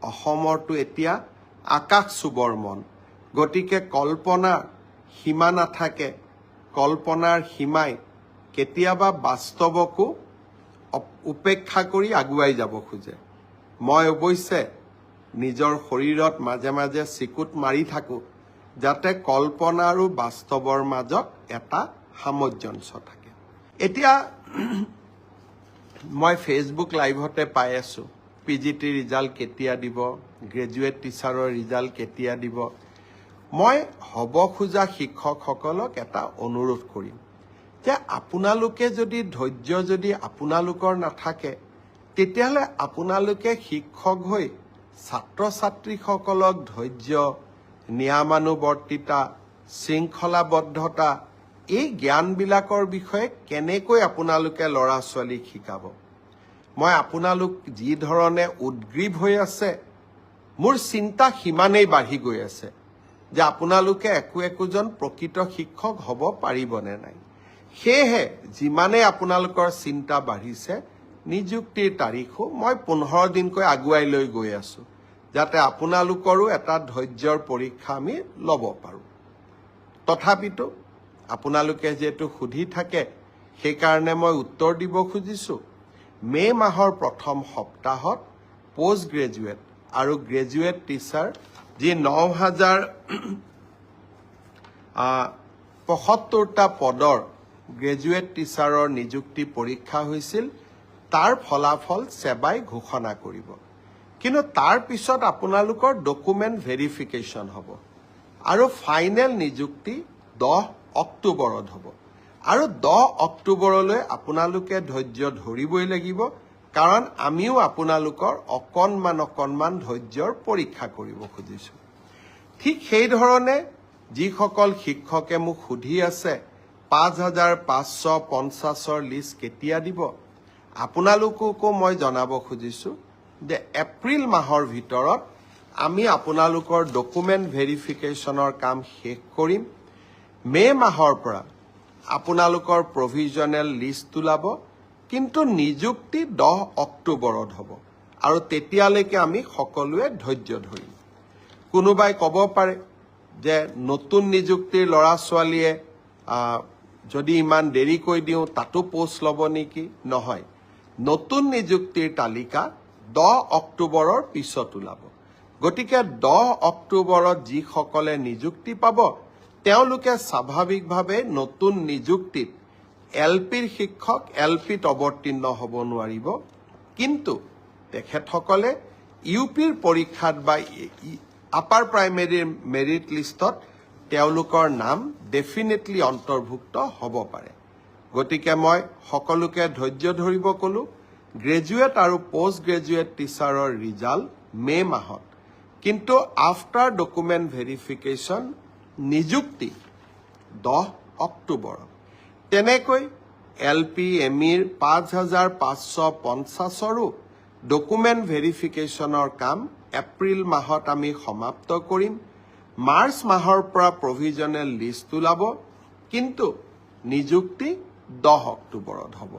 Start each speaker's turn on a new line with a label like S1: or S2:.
S1: অসমৰটো এতিয়া আকাশ চুবৰ মন গতিকে কল্পনাৰ সীমা নাথাকে কল্পনাৰ সীমাই কেতিয়াবা বাস্তৱকো উপেক্ষা কৰি আগুৱাই যাব খোজে মই অৱশ্যে নিজৰ শৰীৰত মাজে মাজে চিকুট মাৰি থাকোঁ যাতে কল্পনা আৰু বাস্তৱৰ মাজত এটা সামঞ্জস্য থাকে এতিয়া মই ফেচবুক লাইভতে পাই আছোঁ পিজিটি ৰিজাল্ট কেতিয়া দিব গ্ৰেজুৱেট টিচাৰৰ ৰিজাল্ট কেতিয়া দিব মই হ'ব খোজা শিক্ষকসকলক এটা অনুৰোধ কৰিম যে আপোনালোকে যদি ধৈৰ্য যদি আপোনালোকৰ নাথাকে তেতিয়াহ'লে আপোনালোকে শিক্ষক হৈ ছাত্ৰ ছাত্ৰীসকলক ধৈৰ্য নিয়মানুৱৰ্তিতা শৃংখলাবদ্ধতা এই জ্ঞানবিলাকৰ বিষয়ে কেনেকৈ আপোনালোকে ল'ৰা ছোৱালীক শিকাব মই আপোনালোক যি ধৰণে উদ্গ্ৰীৱ হৈ আছে মোৰ চিন্তা সিমানেই বাঢ়ি গৈ আছে যে আপোনালোকে একোজন প্ৰকৃত শিক্ষক হ'ব পাৰিবনে নাই সেয়েহে যিমানেই আপোনালোকৰ চিন্তা বাঢ়িছে নিযুক্তিৰ তাৰিখো মই 15 দিনকৈ আগুৱাই লৈ গৈ আছোঁ যাতে আপোনালোকৰো এটা ধৈৰ্যৰ পৰীক্ষা আমি ল'ব পাৰোঁ তথাপিতো আপোনালোকে যেহেতু সুধি থাকে সেইকাৰণে মই উত্তৰ দিব খুজিছোঁ মে' মাহৰ প্ৰথম সপ্তাহত পোষ্ট গ্ৰেজুৱেট আৰু গ্ৰেজুৱেট টিচাৰ যি 9,075টা পদৰ গ্ৰেজুৱেট টিচাৰৰ নিযুক্তি পৰীক্ষা হৈছিল তাৰ ফলাফল সেবাই ঘোষণা কৰিব কিন্তু তাৰ পিছত আপোনালোকৰ ডকুমেণ্ট ভেৰিফিকেশ্যন হ'ব আৰু ফাইনেল নিযুক্তি 10 অক্টোবৰত হ'ব আৰু 10 অক্টোবৰলৈ আপোনালোকে ধৈৰ্য ধৰিবই লাগিব কাৰণ আমিও আপোনালোকৰ অকণমান ধৈৰ্যৰ পৰীক্ষা কৰিব খুজিছোঁ ঠিক সেই ধৰণে যিসকল শিক্ষকে মোক সুধি আছে 5,550ৰ লিষ্ট কেতিয়া দিব আপোনালোককো মই জনাব খুজিছোঁ যে এপ্ৰিল মাহৰ ভিতৰত আমি আপোনালোকৰ ডকুমেণ্ট ভেৰিফিকেশ্যনৰ কাম শেষ কৰিম মে' মাহৰ পৰা আপোনালোকৰ প্ৰভিজনেল লিষ্ট ওলাব কিন্তু নিযুক্তি 10 অক্টোবৰত হ'ব আৰু তেতিয়ালৈকে আমি সকলোৱে ধৈৰ্য ধৰিম কোনোবাই ক'ব পাৰে যে নতুন নিযুক্তিৰ ল'ৰা ছোৱালীয়ে যদি ইমান দেৰিকৈ দিওঁ তাতো পোষ্ট ল'ব নেকি নহয় নতুন নিযুক্তিৰ তালিকা 10 অক্টোবৰৰ পিছত ওলাব গতিকে 10 অক্টোবৰত যিসকলে নিযুক্তি পাব তেওঁলোকে স্বাভাৱিকভাৱে নতুন নিযুক্তিত এলপিৰ শিক্ষক এলপিত অৱতীৰ্ণ হ'ব নোৱাৰিব কিন্তু তেখেতসকলে ইউপিৰ পৰীক্ষাত বা আপাৰ প্ৰাইমেৰীৰ মেৰিট লিষ্টত তেওঁলোকৰ নাম ডেফিনেটলি অন্তৰ্ভুক্ত হ'ব পাৰে গতিকে মই সকলোকে ধৈৰ্য ধৰিব ক'লো গ্ৰেজুৱেট আৰু পোষ্ট গ্ৰেজুৱেট টিচাৰৰ ৰিজাল্ট মে' মাহত কিন্তু আফটাৰ ডকুমেণ্ট ভেৰিফিকেশ্যন নিযুক্তি 10 অক্টোবৰত তেনেকৈ এলপি এমিৰ 5,550ৰো ডকুমেণ্ট ভেৰিফিকেশ্যনৰ কাম এপ্ৰিল মাহত আমি সমাপ্ত কৰিম মাৰ্চ মাহৰ পৰা প্ৰভিজনেল লিষ্ট ওলাব কিন্তু নিযুক্তি 10 অক্টোবৰত হ'ব